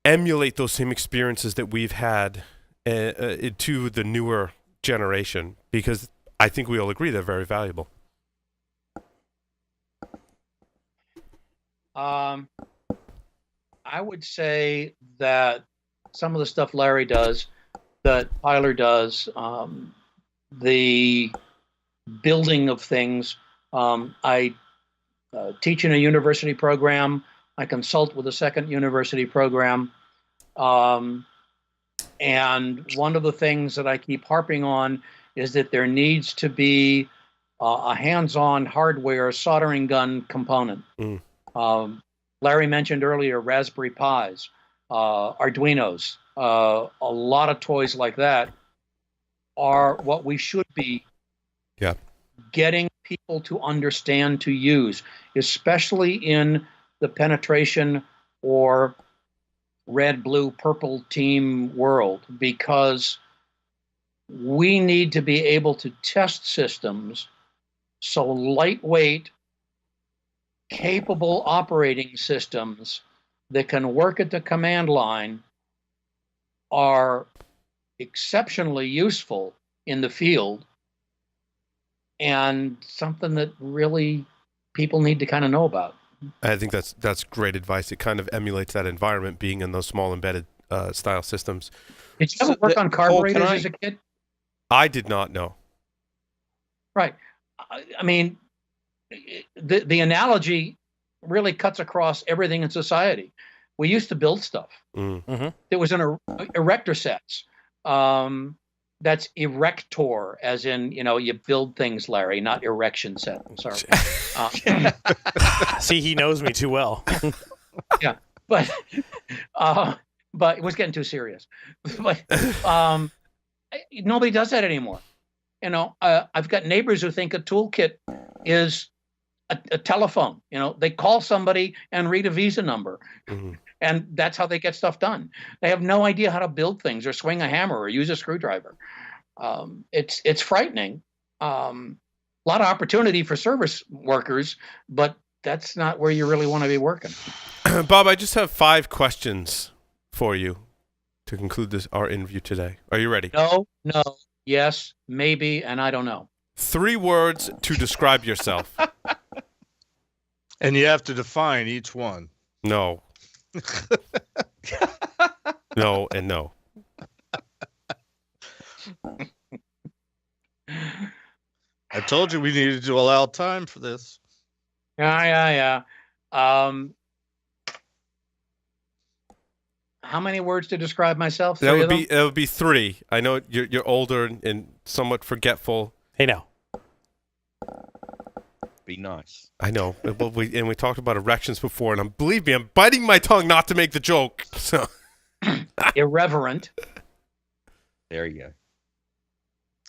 emulate those same experiences that we've had to the newer generation? Because I think we all agree they're very valuable. I would say that some of the stuff Larry does, that Tyler does, the building of things. I teach in a university program. I consult with a second university program. And one of the things that I keep harping on is that there needs to be a hands-on hardware soldering gun component. Larry mentioned earlier Raspberry Pis, Arduinos, a lot of toys like that are what we should be getting people to understand to use, especially in the penetration or red, blue, purple team world, because we need to be able to test systems so lightweight, capable operating systems that can work at the command line are exceptionally useful in the field, and something that really people need to kind of know about. I think that's great advice. It kind of emulates that environment, being in those small embedded style systems. Did you ever work on carburetors as a kid? I did not know. Right. I mean, the analogy really cuts across everything in society. We used to build stuff. There was an erector sets. That's erector, as in, you build things, Larry, not erection set. I'm sorry. See, he knows me too well. Yeah, but it was getting too serious. But nobody does that anymore. I've got neighbors who think a toolkit is a telephone. They call somebody and read a Visa number. And that's how they get stuff done. They have no idea how to build things or swing a hammer or use a screwdriver. It's frightening. A lot of opportunity for service workers, but that's not where you really want to be working. Bob, I just have 5 questions for you to conclude our interview today. Are you ready? No, yes, maybe, and I don't know. 3 words to describe yourself. And you have to define each one. No. No and no. I told you we needed to allow time for this. Yeah. How many words to describe myself? That would be 3. I know you're older and somewhat forgetful. Hey, now. Be nice. I know. But we talked about erections before, and believe me, I'm biting my tongue not to make the joke. So Irreverent, There you go.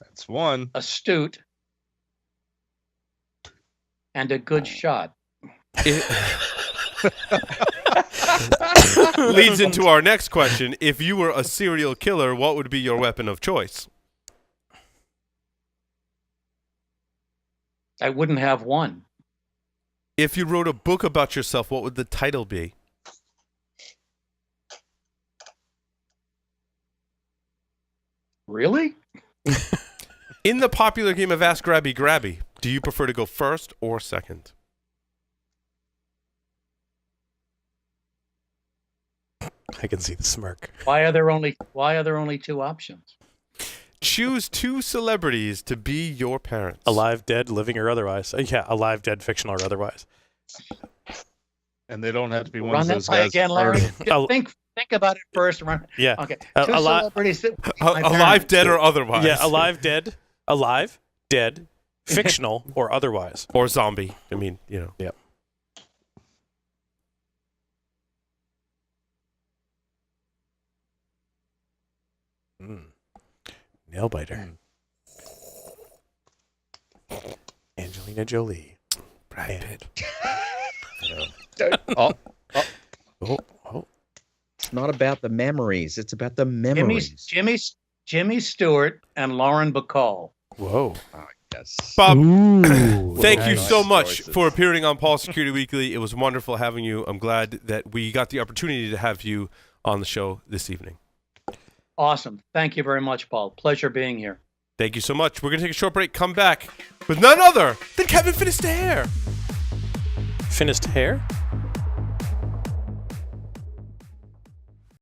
That's one. astute, and a good shot. leads into our next question. If you were a serial killer, what would be your weapon of choice? I wouldn't have one. If you wrote a book about yourself, what would the title be? Really? In the popular game of Ask Grabby Grabby, do you prefer to go first or second? I can see the smirk. Why are there only two options? Choose two celebrities to be your parents. Alive, dead, living, or otherwise. Yeah, alive, dead, fictional, or otherwise. And they don't have to be one Run of that those by guys. again, Larry. Al- Think about it first. Run. Yeah. Okay. A- Two a lot- celebrities. That, my Alive, parents. dead, or otherwise. Yeah, alive, dead, fictional, or otherwise. Or zombie. I mean, you know. Yep. Nail biter. Angelina Jolie. Brad Pitt. Oh, Oh. it's not about the memories. It's about the memories. Jimmy Stewart and Lauren Bacall. Whoa. Yes. Bob, Ooh. thank you Nice so much choices. for appearing on Paul Security Weekly. It was wonderful having you. I'm glad that we got the opportunity to have you on the show this evening. Awesome. Thank you very much, Paul. Pleasure being here. Thank you so much. We're going to take a short break, come back with none other than Kevin Finisterre. Finished hair?